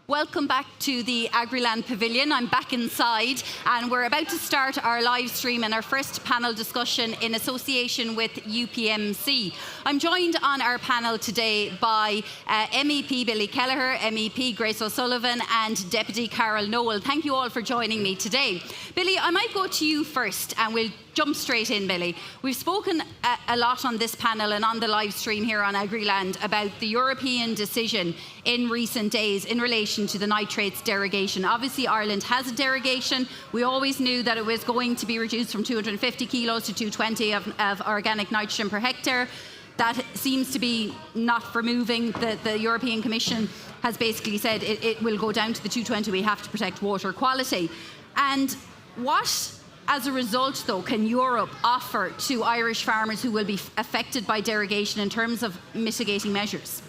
Welcome back to the Agriland Pavilion. I'm back inside and we're about to start our live stream and our first panel discussion in association with UPMC. I'm joined on our panel today by MEP Billy Kelleher, MEP Grace O'Sullivan and Deputy Carol Nolan. Thank you all for joining me today. Billy, I might go to you first and we'll jump straight in, Billy. We've spoken a lot on this panel and on the live stream here on Agriland about the European decision in recent days in relation to the nitrates derogation. Obviously, Ireland has a derogation. We always knew that it was going to be reduced from 250 kilos to 220 of organic nitrogen per hectare. That seems to be not for moving. The European Commission has basically said it will go down to the 220. We have to protect water quality. And what, as a result, though, can Europe offer to Irish farmers who will be affected by derogation in terms of mitigating measures?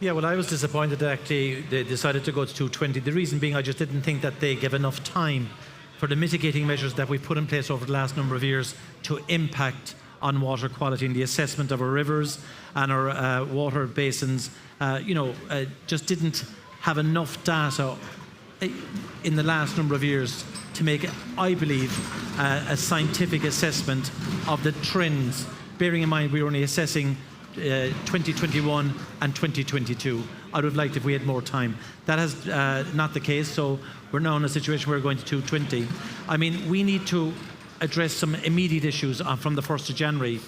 Yeah, well, I was disappointed that actually they decided to go to 220. The reason being I just didn't think that they gave enough time for the mitigating measures that we've put in place over the last number of years to impact on water quality and the assessment of our rivers and our water basins. Just didn't have enough data in the last number of years to make, I believe, a scientific assessment of the trends, bearing in mind we were only assessing 2021 and 2022. I would have liked if we had more time. That is not the case, so we're now in a situation where we're going to 220. I mean, we need to address some immediate issues from the 1st of January.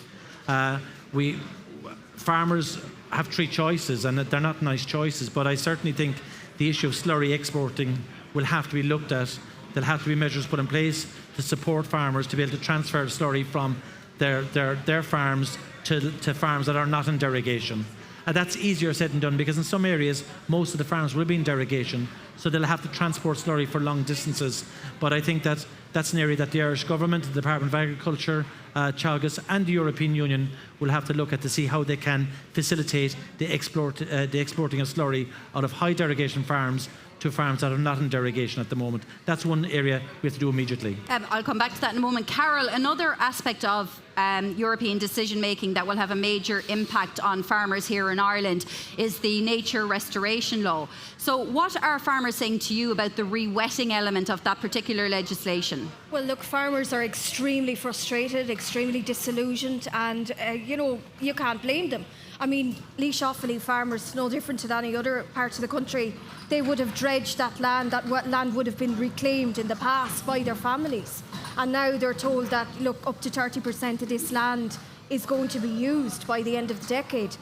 Farmers have three choices, and they're not nice choices, but I certainly think the issue of slurry exporting will have to be looked at. There'll have to be measures put in place to support farmers to be able to transfer slurry from their farms to farms that are not in derogation. And that's easier said than done because in some areas, most of the farms will be in derogation, so they'll have to transport slurry for long distances. But I think that's an area that the Irish Government, the Department of Agriculture, Teagasc and the European Union will have to look at to see how they can facilitate the exporting of slurry out of high derogation farms to farms that are not in derogation at the moment. That's one area we have to do immediately. I'll come back to that in a moment. Carol, another aspect of European decision-making that will have a major impact on farmers here in Ireland is the nature restoration law. So what are farmers saying to you about the re-wetting element of that particular legislation? Well, look, farmers are extremely frustrated, extremely disillusioned, and, you can't blame them. I mean, Laois Offaly farmers, no different to any other parts of the country, they would have dredged that land would have been reclaimed in the past by their families. And now they're told that, look, up to 30% of this land is going to be used by the end of the decade.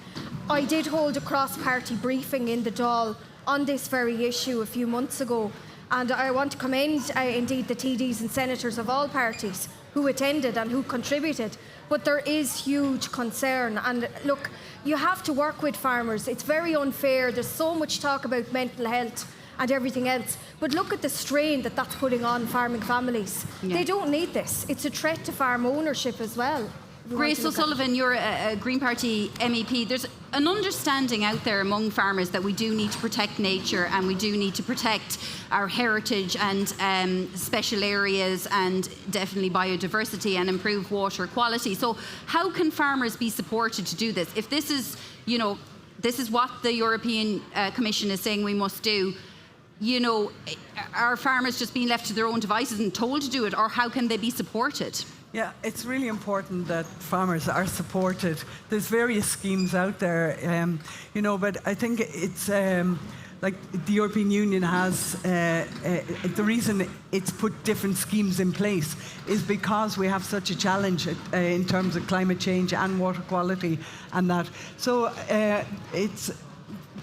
I did hold a cross-party briefing in the Dáil on this very issue a few months ago, and I want to commend indeed the TDs and senators of all parties who attended and who contributed. But there is huge concern, and look, you have to work with farmers. It's very unfair. There's so much talk about mental health and everything else, but look at the strain that's putting on farming families. Yeah. They don't need this. It's a threat to farm ownership as well. Grace O'Sullivan, you're a Green Party MEP. There's an understanding out there among farmers that we do need to protect nature and we do need to protect our heritage and special areas and definitely biodiversity and improve water quality. So how can farmers be supported to do this? If this is, this is what the European Commission is saying we must do, are farmers just being left to their own devices and told to do it, or how can they be supported? Yeah, it's really important that farmers are supported. There's various schemes out there, but I think it's like the European Union has, the reason it's put different schemes in place is because we have such a challenge in terms of climate change and water quality and that. So it's,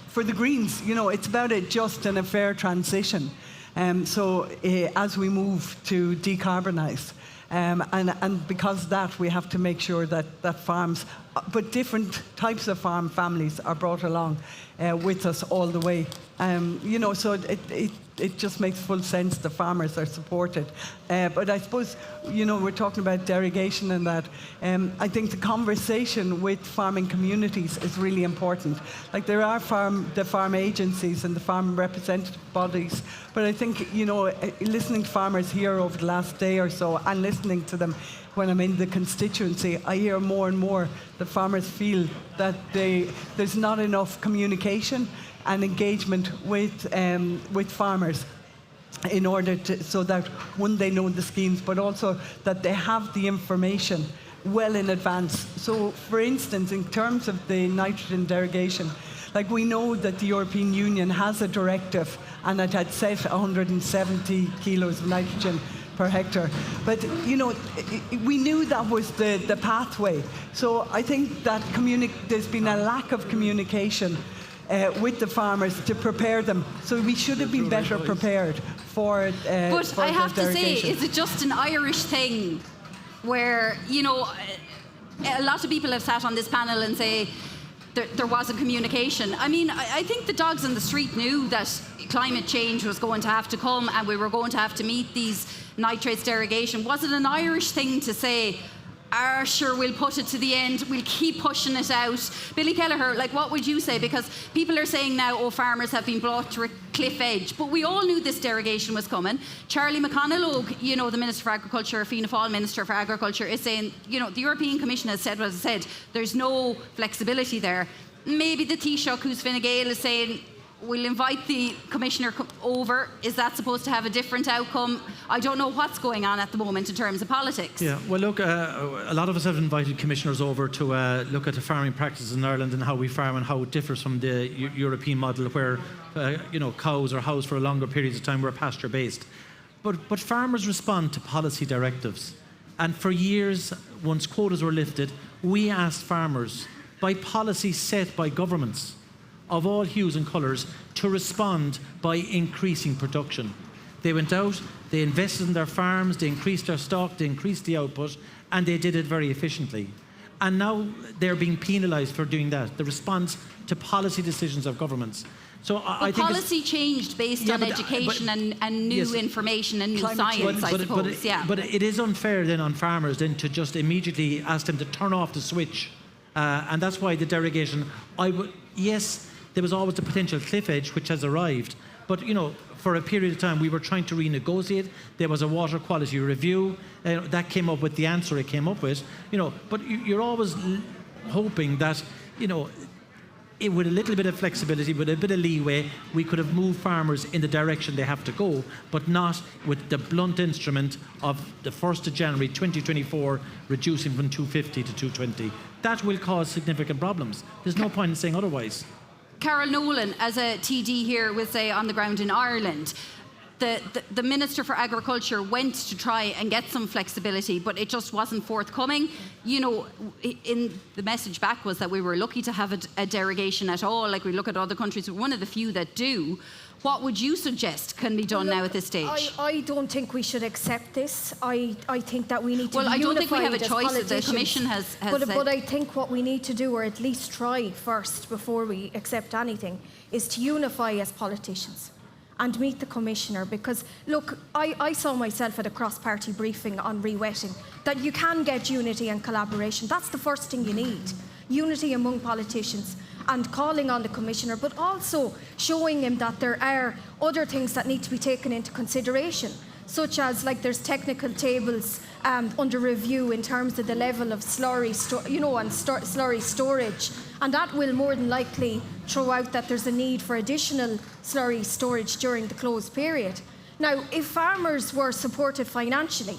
for the Greens, it's about a just and a fair transition. As we move to decarbonise, and because of that, we have to make sure that farms, but different types of farm families are brought along with us all the way. So it just makes full sense the farmers are supported. But I suppose, we're talking about derogation and that. I think the conversation with farming communities is really important. Like there are the farm agencies and the farm representative bodies, but I think, listening to farmers here over the last day or so and listening to them, when I'm in the constituency, I hear more and more that farmers feel that there's not enough communication and engagement with farmers in order to, so that one, they know the schemes, but also that they have the information well in advance. So, for instance, in terms of the nitrogen derogation, like we know that the European Union has a directive and it had set 170 kilos of nitrogen per hectare. But, you know, we knew that was the pathway. So I think that there's been a lack of communication with the farmers to prepare them. So we should have been better prepared for But I have to say, is it just an Irish thing where, you know, a lot of people have sat on this panel and say there wasn't communication. I mean, I think the dogs on the street knew that climate change was going to have to come and we were going to have to meet these nitrates derogation. Was it an Irish thing to say, sure, we'll put it to the end, we'll keep pushing it out? Billy Kelleher, like, what would you say? Because people are saying now, farmers have been brought to a cliff edge. But we all knew this derogation was coming. Charlie McConalogue, you know, the Minister for Agriculture, Fianna Fáil Minister for Agriculture, is saying, you know, the European Commission has said what it said. There's no flexibility there. Maybe the Taoiseach, who's Fine Gael, is saying, we'll invite the Commissioner over. Is that supposed to have a different outcome? I don't know what's going on at the moment in terms of politics. Yeah, well, look, a lot of us have invited commissioners over to look at the farming practices in Ireland and how we farm and how it differs from the European model where, you know, cows are housed for longer periods of time. We're pasture-based. But farmers respond to policy directives. And for years, once quotas were lifted, we asked farmers, by policy set by governments of all hues and colours, to respond by increasing production. They went out, they invested in their farms, they increased their stock, they increased the output, and they did it very efficiently. And now they're being penalised for doing that, the response to policy decisions of governments. So I think policy changed based on education and new information and new science, I suppose. But it is unfair then on farmers then to just immediately ask them to turn off the switch. And that's why the derogation, yes, there was always the potential cliff edge which has arrived. But, you know, for a period of time we were trying to renegotiate. There was a water quality review. That came up with the answer it came up with. You know, but you're always hoping that, you know, with a little bit of flexibility, with a bit of leeway, we could have moved farmers in the direction they have to go, but not with the blunt instrument of the 1st of January 2024 reducing from 250 to 220. That will cause significant problems. There's no point in saying otherwise. Carol Nolan, as a TD here, will say on the ground in Ireland, the Minister for Agriculture went to try and get some flexibility, but it just wasn't forthcoming. You know, in the message back was that we were lucky to have a derogation at all. Like, we look at other countries, we're one of the few that do. What would you suggest can be done now at this stage? I don't think we should accept this. I think that we need to be I don't think we have a choice, as the Commission has said. But I think what we need to do, or at least try first before we accept anything, is to unify as politicians and meet the Commissioner. Because, look, I saw myself at a cross-party briefing on re-wetting, that you can get unity and collaboration. That's the first thing you need. Unity among politicians, and calling on the Commissioner, but also showing him that there are other things that need to be taken into consideration, such as, like, there's technical tables under review in terms of the level of slurry, slurry storage, and that will more than likely throw out that there's a need for additional slurry storage during the closed period. Now, if farmers were supported financially,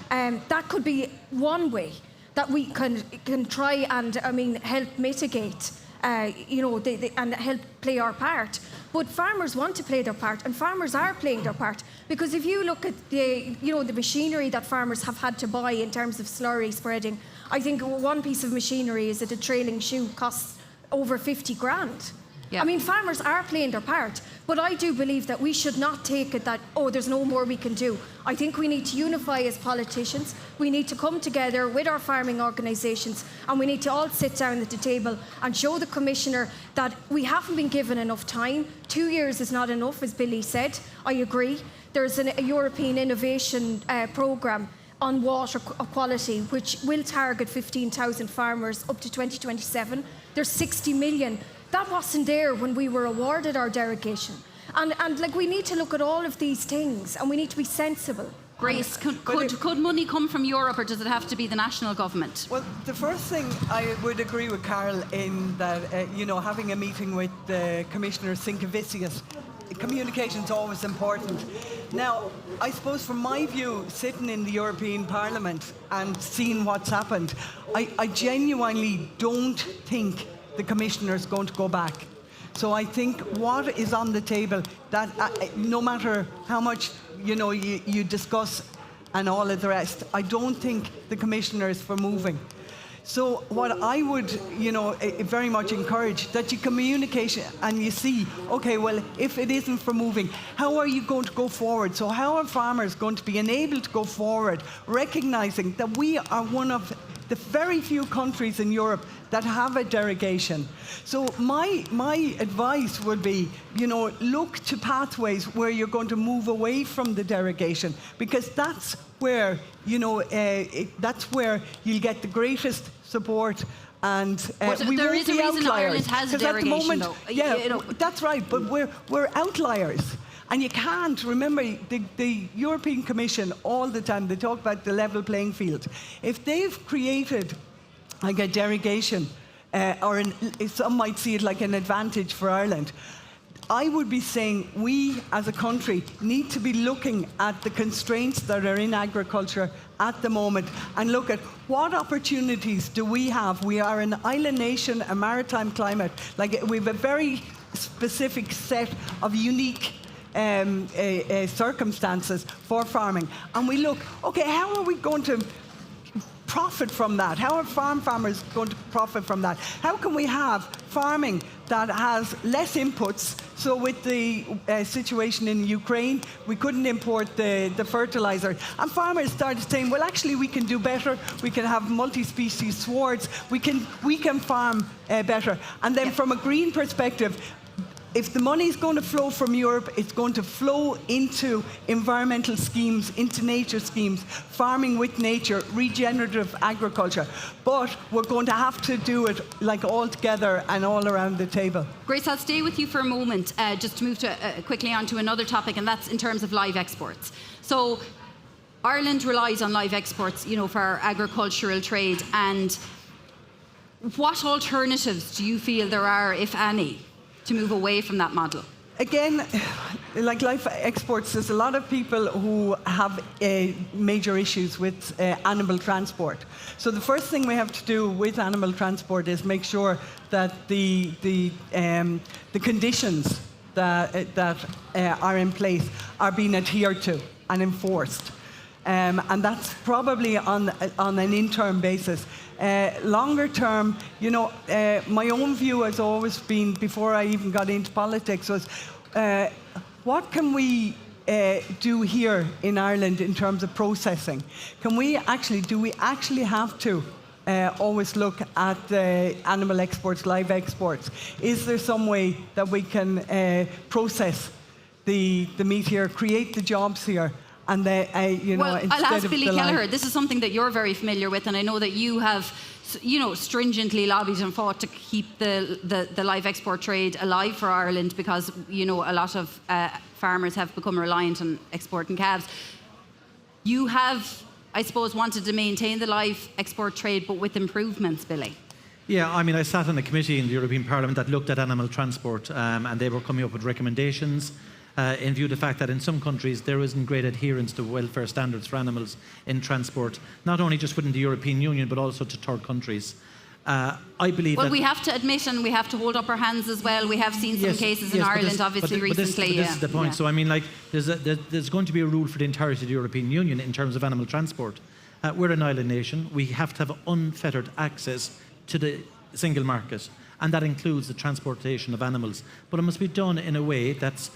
that could be one way that we can try and, help mitigate, and help play our part. But farmers want to play their part, and farmers are playing their part. Because if you look at the machinery that farmers have had to buy in terms of slurry spreading, I think one piece of machinery is that a trailing shoe costs over 50 grand. Yeah. I mean, farmers are playing their part, but I do believe that we should not take it that, there's no more we can do. I think we need to unify as politicians. We need to come together with our farming organisations, and we need to all sit down at the table and show the Commissioner that we haven't been given enough time. 2 years is not enough, as Billy said. I agree. There's a European innovation programme on water quality, which will target 15,000 farmers up to 2027. There's 60 million. That wasn't there when we were awarded our derogation. And we need to look at all of these things, and we need to be sensible. Grace, could money come from Europe, or does it have to be the national government? Well, the first thing, I would agree with Carol in that, having a meeting with Commissioner Sinkevicius, communication is always important. Now, I suppose from my view, sitting in the European Parliament and seeing what's happened, I genuinely don't think the Commissioner is going to go back. So I think what is on the table, that no matter how much you discuss and all of the rest, I don't think the Commissioner is for moving. So what I would, very much encourage, that you communicate and you see, okay, well, if it isn't for moving, how are you going to go forward? So how are farmers going to be enabled to go forward, recognising that we are one of the very few countries in Europe that have a derogation. So my advice would be, look to pathways where you're going to move away from the derogation, because that's where, that's where you'll get the greatest support. And we there won't is a be reason outliers. Ireland has a 'Cause at the derogation, moment, though. yeah, that's right. But we're outliers. And you can't, remember, the European Commission all the time, they talk about the level playing field. If they've created like a derogation, some might see it like an advantage for Ireland, I would be saying we as a country need to be looking at the constraints that are in agriculture at the moment and look at what opportunities do we have. We are an island nation, a maritime climate. Like, we have a very specific set of unique circumstances for farming. And we look, okay, how are we going to profit from that? How are farmers going to profit from that? How can we have farming that has less inputs? So with the situation in Ukraine, we couldn't import the fertilizer. And farmers started saying, well, actually, we can do better. We can have multi-species swards. We can farm better. And then from a green perspective, if the money is going to flow from Europe, it's going to flow into environmental schemes, into nature schemes, farming with nature, regenerative agriculture. But we're going to have to do it like all together and all around the table. Grace, I'll stay with you for a moment, just to move quickly on to another topic, and that's in terms of live exports. So Ireland relies on live exports, for our agricultural trade. And what alternatives do you feel there are, if any, to move away from that model? Again, like live exports, there's a lot of people who have major issues with animal transport. So the first thing we have to do with animal transport is make sure that the conditions that are in place are being adhered to and enforced. And that's probably on an interim basis. Longer term, my own view has always been, before I even got into politics, was what can we do here in Ireland in terms of processing? Do we actually have to always look at the animal exports, live exports? Is there some way that we can process the meat here, create the jobs here? And well, I'll ask Billy Kelleher. This is something that you're very familiar with, and I know that you have, stringently lobbied and fought to keep the live export trade alive for Ireland, because a lot of farmers have become reliant on exporting calves. You have, I suppose, wanted to maintain the live export trade, but with improvements, Billy. Yeah, I sat on a committee in the European Parliament that looked at animal transport, and they were coming up with recommendations in view of the fact that in some countries there isn't great adherence to welfare standards for animals in transport, not only just within the European Union but also to third countries. I believe that we have to admit, and we have to hold up our hands as well. We have seen some cases in Ireland, obviously, recently. This is the point. Yeah. So there's going to be a rule for the entirety of the European Union in terms of animal transport. We're an island nation. We have to have unfettered access to the single market, and that includes the transportation of animals. But it must be done in a way that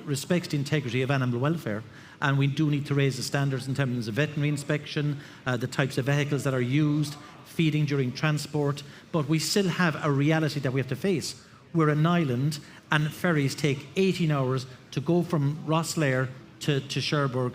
respects the integrity of animal welfare. And we do need to raise the standards in terms of veterinary inspection, the types of vehicles that are used, feeding during transport. But we still have a reality that we have to face. We're an island, and ferries take 18 hours to go from Rosslare to Cherbourg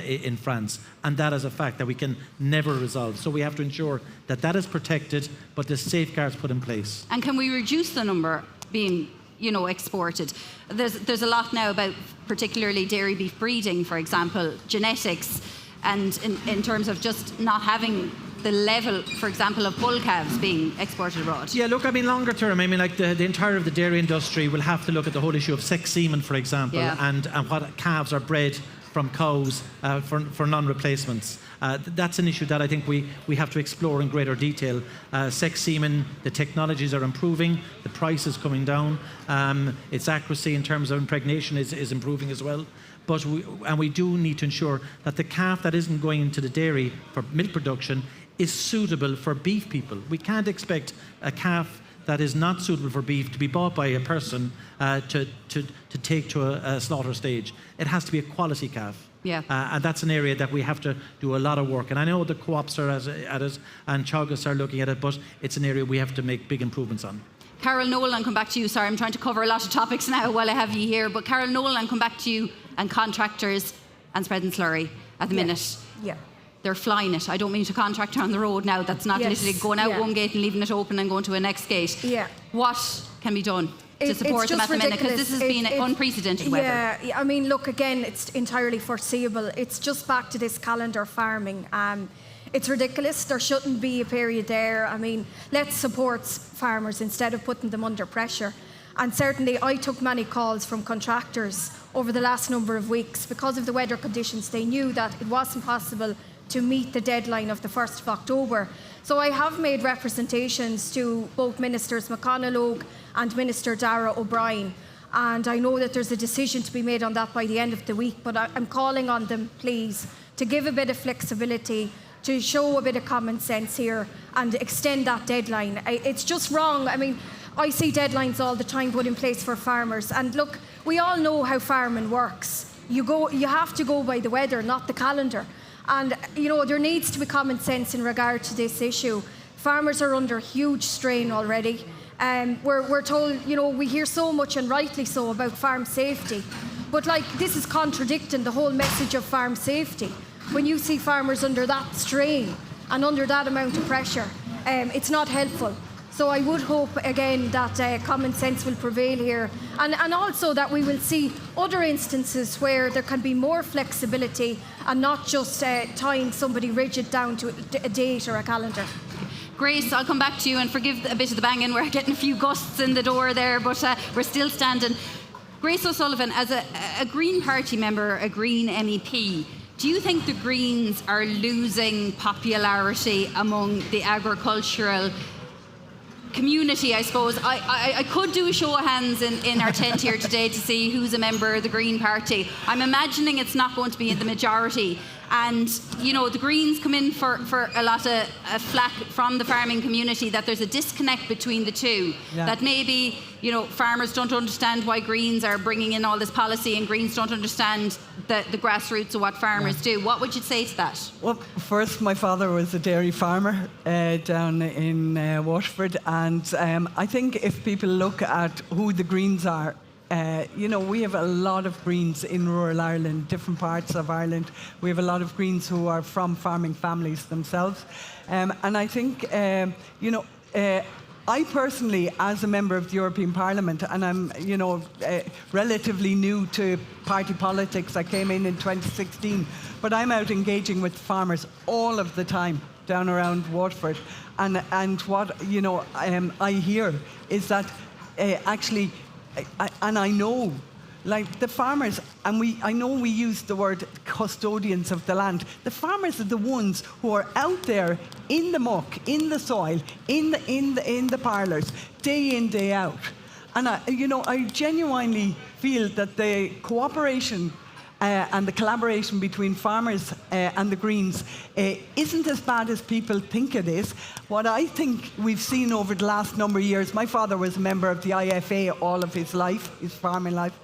in France, and that is a fact that we can never resolve. So we have to ensure that that is protected, but the safeguards put in place. And can we reduce the number being exported. There's a lot now about particularly dairy beef breeding, for example, genetics, and in terms of just not having the level, for example, of bull calves being exported abroad. Yeah, look, I mean, longer term, I mean, like the entire of the dairy industry will have to look at the whole issue of sex semen, for example, and what calves are bred from cows for non-replacements. That's an issue that I think we have to explore in greater detail. Sex semen, the technologies are improving, the price is coming down, its accuracy in terms of impregnation is improving as well. But we do need to ensure that the calf that isn't going into the dairy for milk production is suitable for beef people. We can't expect a calf that is not suitable for beef to be bought by a person to take to a slaughter stage. It has to be a quality calf. Yeah. And that's an area that we have to do a lot of work. And I know the co-ops are at it and Teagasc are looking at it, but it's an area we have to make big improvements on. Carol Nolan, come back to you. Sorry, I'm trying to cover a lot of topics now while I have you here. But Carol Nolan, come back to you, and contractors and spreading slurry at the minute. Yeah. They're flying it. I don't mean to contractor on the road now. That's not literally going out one gate and leaving it open and going to a next gate. Yeah. What can be done to support them at the minute? Because this has been unprecedented weather. Yeah, I mean, look, again, it's entirely foreseeable. It's just back to this calendar farming. It's ridiculous. There shouldn't be a period there. I mean, let's support farmers instead of putting them under pressure. And certainly I took many calls from contractors over the last number of weeks. Because of the weather conditions, they knew that it wasn't possible to meet the deadline of the 1st of October. So I have made representations to both Ministers McConalogue and Minister Dara O'Brien. And I know that there's a decision to be made on that by the end of the week, but I'm calling on them, please, to give a bit of flexibility, to show a bit of common sense here and extend that deadline. It's just wrong. I mean, I see deadlines all the time put in place for farmers. And look, we all know how farming works. You have to go by the weather, not the calendar. And, there needs to be common sense in regard to this issue. Farmers are under huge strain already. We're told, we hear so much, and rightly so, about farm safety. But, this is contradicting the whole message of farm safety. When you see farmers under that strain and under that amount of pressure, it's not helpful. So I would hope, again, that common sense will prevail here. And also that we will see other instances where there can be more flexibility and not just tying somebody rigid down to a date or a calendar. Grace, I'll come back to you, and forgive a bit of the banging. We're getting a few gusts in the door there, but we're still standing. Grace O'Sullivan, as a Green Party member, a Green MEP, do you think the Greens are losing popularity among the agricultural community, I suppose? I could do a show of hands in our tent here today to see who's a member of the Green Party. I'm imagining it's not going to be in the majority. And, the Greens come in for a lot of flack from the farming community that there's a disconnect between the two. Yeah. That maybe, farmers don't understand why Greens are bringing in all this policy, and Greens don't understand the grassroots of what farmers do. What would you say to that? Well, first, my father was a dairy farmer down in Waterford. And I think if people look at who the Greens are, we have a lot of Greens in rural Ireland, different parts of Ireland. We have a lot of Greens who are from farming families themselves. And I think, I personally, as a member of the European Parliament, and I'm, relatively new to party politics, I came in 2016, but I'm out engaging with farmers all of the time down around Waterford. And what, I hear is that actually, and I know, the farmers, and I know we use the word custodians of the land. The farmers are the ones who are out there in the muck, in the soil, in the parlours, day in, day out. And I genuinely feel that the cooperation and the collaboration between farmers and the Greens isn't as bad as people think it is. What I think we've seen over the last number of years, my father was a member of the IFA all of his life, his farming life,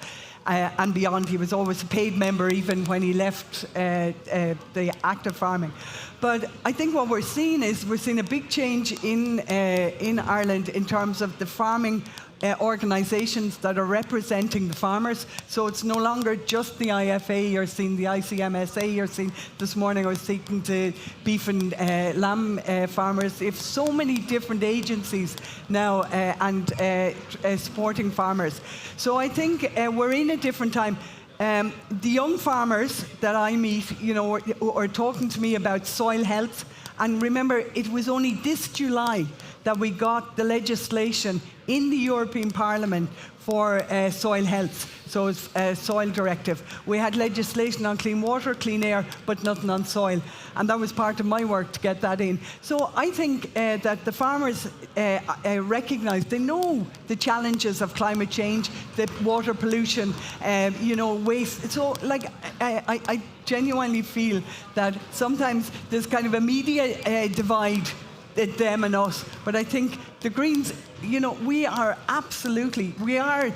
and beyond. He was always a paid member even when he left the active farming. But I think what we're seeing is a big change in Ireland in terms of the farming organisations that are representing the farmers. So it's no longer just the IFA. You're seeing the ICMSA. You're seeing this morning I was speaking to beef and lamb farmers. If so many different agencies now and supporting farmers. So I think we're in a different time. The young farmers that I meet, are talking to me about soil health. And remember, it was only this July that we got the legislation in the European Parliament for soil health, so it's a soil directive. We had legislation on clean water, clean air, but nothing on soil. And that was part of my work to get that in. So I think that the farmers recognise, they know the challenges of climate change, the water pollution, waste. So I genuinely feel that sometimes there's kind of a media divide, them and us. But I think the Greens, we are absolutely, we're,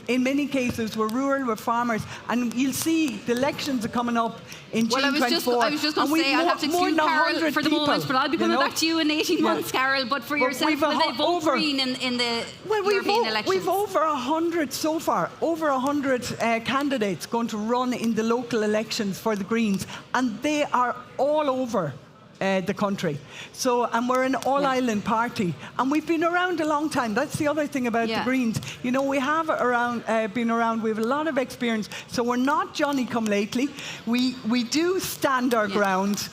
in many cases, we're rural, we're farmers, and you'll see the elections are coming up in June 24. I was just going to say, I'll have to excuse Carol for the moment, but I'll be coming back to you in 18 months, Carol. But for yourself, will they vote Green in the European elections? We've over 100 so far, over 100 candidates going to run in the local elections for the Greens, and they are all over the country. So, and we're an all-island party, and we've been around a long time. That's the other thing about the Greens. We have been around. We have a lot of experience. So we're not Johnny-come-lately. We do stand our ground.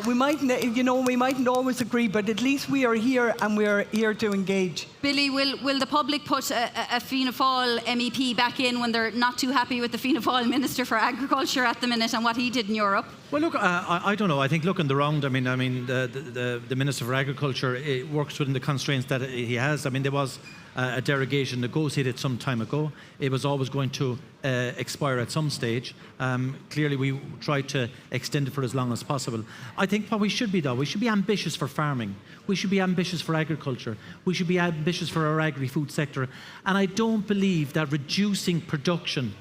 We mightn't always agree, but at least we are here, and we are here to engage. Billy, will the public put a Fianna Fáil MEP back in when they're not too happy with the Fianna Fáil Minister for Agriculture at the minute and what he did in Europe? Well, look, I don't know. I think looking the round, the Minister for Agriculture works within the constraints that he has. There was a derogation negotiated some time ago. It was always going to expire at some stage. Clearly, we tried to extend it for as long as possible. I think what we should be, though, we should be ambitious for farming. We should be ambitious for agriculture. We should be ambitious for our agri-food sector. And I don't believe that reducing production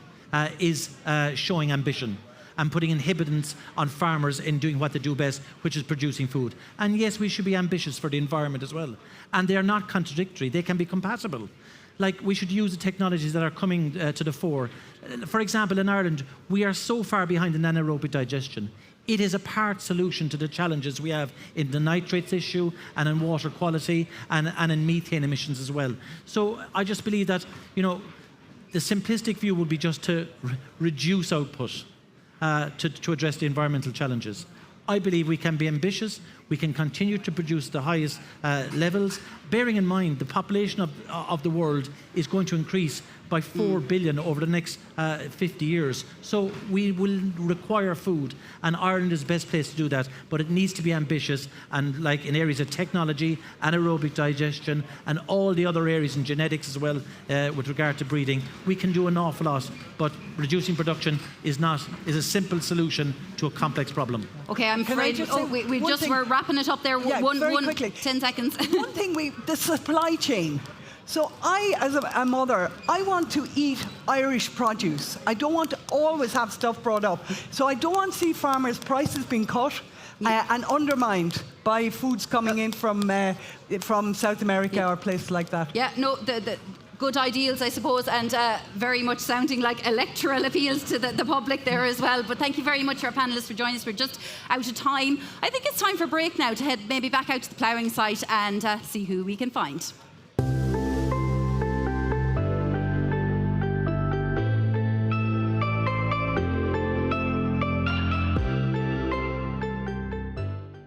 is showing ambition and putting inhibitants on farmers in doing what they do best, which is producing food. And yes, we should be ambitious for the environment as well. And they are not contradictory. They can be compatible. Like, we should use the technologies that are coming to the fore. For example, in Ireland, we are so far behind in anaerobic digestion. It is a part solution to the challenges we have in the nitrates issue and in water quality and in methane emissions as well. So I just believe that, the simplistic view would be just to reduce output to address the environmental challenges. I believe we can be ambitious. We can continue to produce the highest levels, bearing in mind the population of the world is going to increase by 4 billion over the next 50 years. So we will require food, and Ireland is the best place to do that, but it needs to be ambitious, and like in areas of technology, anaerobic digestion, and all the other areas in genetics as well, with regard to breeding, we can do an awful lot, but reducing production is a simple solution to a complex problem. Okay, I'm afraid we're wrapping it up there. Yeah, one quickly. 10 seconds. One thing, the supply chain. So I, as a mother, I want to eat Irish produce. I don't want to always have stuff brought up. So I don't want to see farmers' prices being cut and undermined by foods coming in from South America or places like that. Yeah, no, the good ideals, I suppose, and very much sounding like electoral appeals to the public there as well. But thank you very much, our panellists, for joining us. We're just out of time. I think it's time for a break now to head maybe back out to the Ploughing site and see who we can find.